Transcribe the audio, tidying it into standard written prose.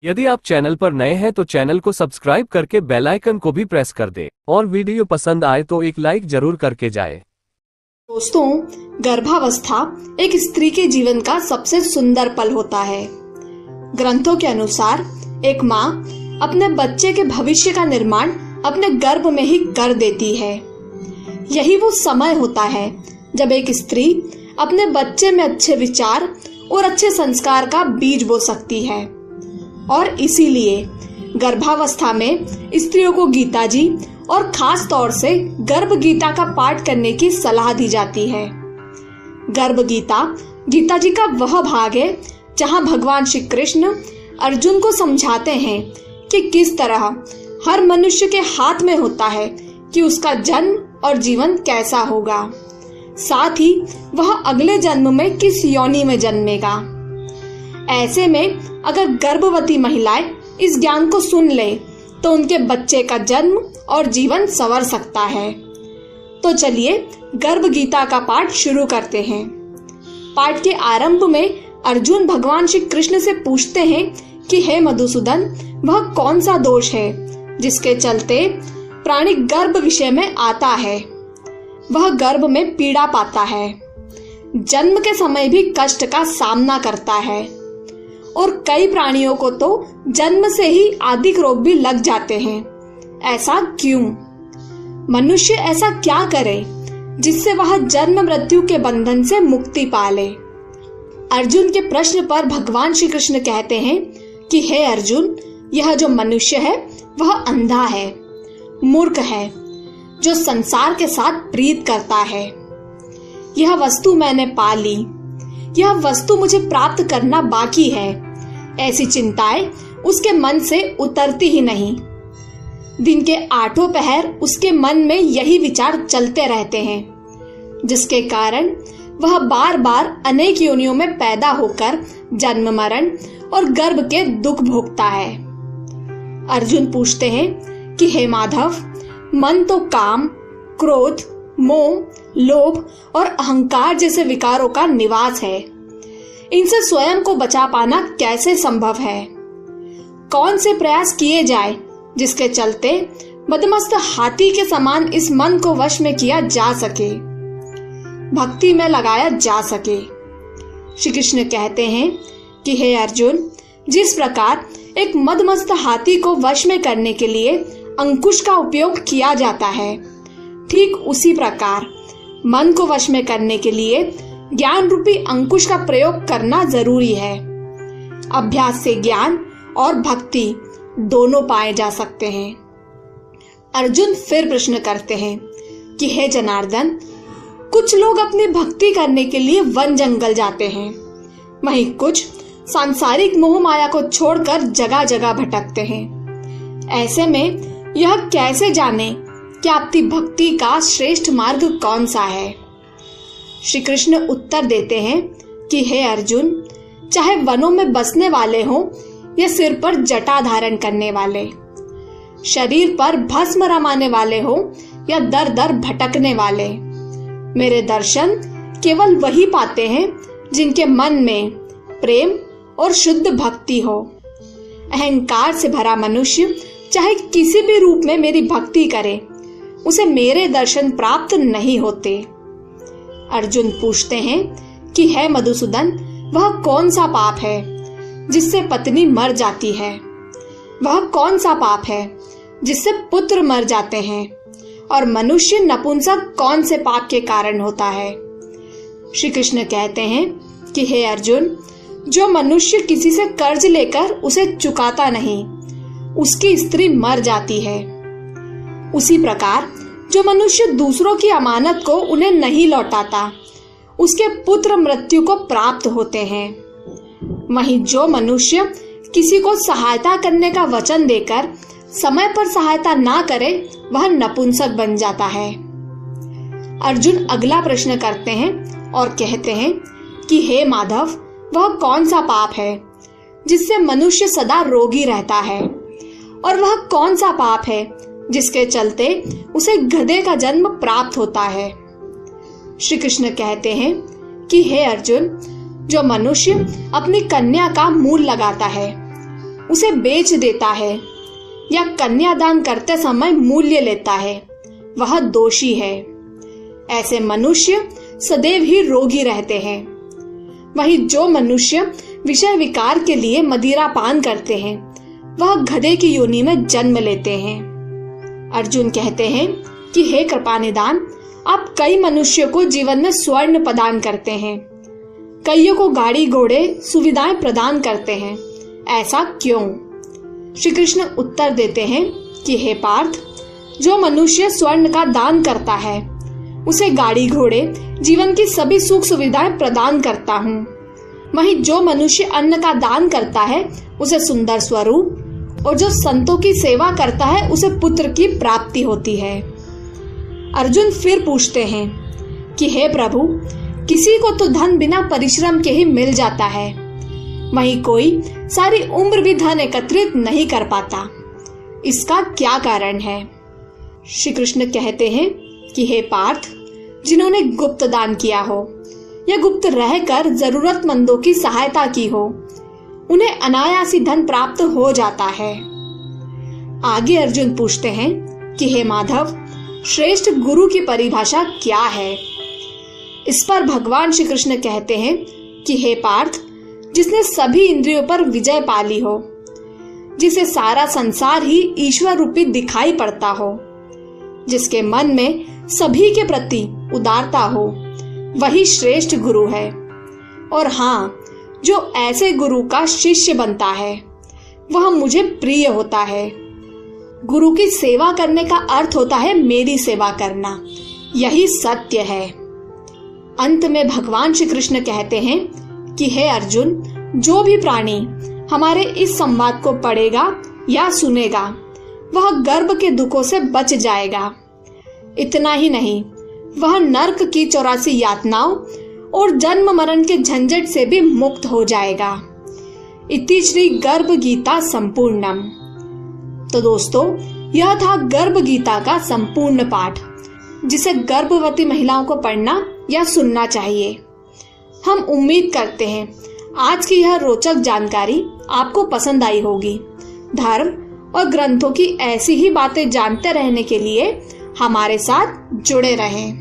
यदि आप चैनल पर नए हैं तो चैनल को सब्सक्राइब करके बेल आइकन को भी प्रेस कर दे और वीडियो पसंद आए तो एक लाइक जरूर करके जाए। दोस्तों, गर्भावस्था एक स्त्री के जीवन का सबसे सुंदर पल होता है। ग्रंथों के अनुसार एक माँ अपने बच्चे के भविष्य का निर्माण अपने गर्भ में ही कर देती है। यही वो समय होता है जब एक स्त्री अपने बच्चे में अच्छे विचार और अच्छे संस्कार का बीज बो सकती है। और इसीलिए गर्भावस्था में स्त्रियों को गीता जी और खास तौर से गर्भ गीता का पाठ करने की सलाह दी जाती है। गर्भ गीता गीता जी का वह भाग है जहां भगवान श्री कृष्ण अर्जुन को समझाते हैं कि किस तरह हर मनुष्य के हाथ में होता है कि उसका जन्म और जीवन कैसा होगा, साथ ही वह अगले जन्म में किस योनि में जन्मेगा। ऐसे में अगर गर्भवती महिलाएं इस ज्ञान को सुन ले तो उनके बच्चे का जन्म और जीवन संवर सकता है। तो चलिए गर्भ गीता का पाठ शुरू करते हैं। पाठ के आरंभ में अर्जुन भगवान श्री कृष्ण से पूछते हैं कि हे मधुसूदन, वह कौन सा दोष है जिसके चलते प्राणी गर्भ विषय में आता है। वह गर्भ में पीड़ा पाता है, जन्म के समय भी कष्ट का सामना करता है और कई प्राणियों को तो जन्म से ही आदिक रोग भी लग जाते हैं। ऐसा क्यों? मनुष्य ऐसा क्या करे जिससे वह जन्म मृत्यु के बंधन से मुक्ति पाले? अर्जुन के प्रश्न पर भगवान श्री कृष्ण कहते हैं कि हे अर्जुन, यह जो मनुष्य है वह अंधा है, मूर्ख है, जो संसार के साथ प्रीत करता है। यह वस्तु मैंने पा ली, यह वस्तु मुझे प्राप्त करना बाकी है, ऐसी चिंताएं उसके मन से उतरती ही नहीं। दिन के 8 पहर उसके मन में यही विचार चलते रहते हैं, जिसके कारण वह बार बार अनेक योनियों में पैदा होकर जन्म मरण और गर्भ के दुख भोगता है। अर्जुन पूछते हैं कि हे माधव, मन तो काम, क्रोध, मोह, लोभ और अहंकार जैसे विकारों का निवास है। इनसे स्वयं को बचा पाना कैसे संभव है? कौन से प्रयास किए जाए जिसके चलते मदमस्त हाथी के समान इस मन को वश में किया जा सके, भक्ति में लगाया जा सके? श्री कृष्ण कहते हैं कि हे अर्जुन, जिस प्रकार एक मदमस्त हाथी को वश में करने के लिए अंकुश का उपयोग किया जाता है, ठीक उसी प्रकार मन को वश में करने के लिए ज्ञान रूपी अंकुश का प्रयोग करना जरूरी है। अभ्यास से ज्ञान और भक्ति दोनों पाए जा सकते हैं। अर्जुन फिर प्रश्न करते हैं कि हे जनार्दन, कुछ लोग अपनी भक्ति करने के लिए वन जंगल जाते हैं, वहीं कुछ सांसारिक मोह माया को छोड़कर जगह जगह भटकते हैं। ऐसे में यह कैसे जाने कि आपकी भक्ति का श्रेष्ठ मार्ग कौन सा है? श्री कृष्ण उत्तर देते हैं कि हे अर्जुन, चाहे वनों में बसने वाले हों या सिर पर जटा धारण करने वाले, शरीर पर भस्म रमाने वाले हों या दर दर भटकने वाले, मेरे दर्शन केवल वही पाते हैं जिनके मन में प्रेम और शुद्ध भक्ति हो। अहंकार से भरा मनुष्य चाहे किसी भी रूप में मेरी भक्ति करे, उसे मेरे दर्शन प्राप्त नहीं होते। अर्जुन पूछते हैं कि हे मधुसूदन, वह कौन सा पाप है जिससे पत्नी मर जाती है? वह कौन सा पाप है जिससे पुत्र मर जाते हैं? और मनुष्य नपुंसक कौन से पाप के कारण होता है? श्री कृष्ण कहते हैं कि हे अर्जुन, जो मनुष्य किसी से कर्ज लेकर उसे चुकाता नहीं, उसकी स्त्री मर जाती है। उसी प्रकार जो मनुष्य दूसरों की अमानत को उन्हें नहीं लौटाता, उसके पुत्र मृत्यु को प्राप्त होते हैं। वहीं जो मनुष्य किसी को सहायता करने का वचन देकर समय पर सहायता ना करे, वह नपुंसक बन जाता है। अर्जुन अगला प्रश्न करते हैं और कहते हैं कि हे माधव, वह कौन सा पाप है जिससे मनुष्य सदा रोगी रहता है? और वह कौन सा पाप है जिसके चलते उसे गधे का जन्म प्राप्त होता है? श्री कृष्ण कहते हैं कि हे अर्जुन, जो मनुष्य अपनी कन्या का मूल लगाता है, उसे बेच देता है या कन्यादान करते समय मूल्य लेता है, वह दोषी है। ऐसे मनुष्य सदैव ही रोगी रहते हैं। वहीं जो मनुष्य विषय विकार के लिए मदिरा पान करते हैं, वह गधे की योनि में जन्म लेते हैं। अर्जुन कहते हैं कि हे कृपानिधान, आप कई मनुष्यों को जीवन में स्वर्ण प्रदान करते हैं, कईयों को गाड़ी घोड़े सुविधाएं प्रदान करते हैं, ऐसा क्यों? श्री कृष्ण उत्तर देते हैं कि हे पार्थ, जो मनुष्य स्वर्ण का दान करता है उसे गाड़ी घोड़े जीवन की सभी सुख सुविधाएं प्रदान करता हूँ। वहीं जो मनुष्य अन्न का दान करता है उसे सुंदर स्वरूप, और जो संतों की सेवा करता है उसे पुत्र की प्राप्ति होती है। अर्जुन फिर पूछते हैं कि हे प्रभु, किसी को तो धन बिना परिश्रम के ही मिल जाता है, वहीं कोई सारी उम्र भी धन एकत्रित नहीं कर पाता, इसका क्या कारण है? श्री कृष्ण कहते हैं कि हे पार्थ, जिन्होंने गुप्त दान किया हो या गुप्त रहकर जरूरतमंदों की सहायता की हो, उन्हें अनायासी धन प्राप्त हो जाता है। आगे अर्जुन पूछते हैं कि हे माधव, श्रेष्ठ गुरु की परिभाषा क्या है? इस पर भगवान श्री कृष्ण कहते हैं कि हे पार्थ, जिसने सभी इंद्रियों पर विजय पाली हो, जिसे सारा संसार ही ईश्वर रूपी दिखाई पड़ता हो, जिसके मन में सभी के प्रति उदारता हो, वही श्रेष्ठ गुरु है। और हाँ, जो ऐसे गुरु का शिष्य बनता है वह मुझे प्रिय होता है। गुरु की सेवा करने का अर्थ होता है मेरी सेवा करना, यही सत्य है। अंत में भगवान श्री कृष्ण कहते हैं कि हे अर्जुन, जो भी प्राणी हमारे इस संवाद को पढ़ेगा या सुनेगा, वह गर्भ के दुखों से बच जाएगा। इतना ही नहीं, वह नरक की 84 यातनाओं और जन्म मरण के झंझट से भी मुक्त हो जाएगा। इति श्री गर्भ गीता संपूर्णम। तो दोस्तों, यह था गर्भ गीता का संपूर्ण पाठ, जिसे गर्भवती महिलाओं को पढ़ना या सुनना चाहिए। हम उम्मीद करते हैं आज की यह रोचक जानकारी आपको पसंद आई होगी। धर्म और ग्रंथों की ऐसी ही बातें जानते रहने के लिए हमारे साथ जुड़े रहें।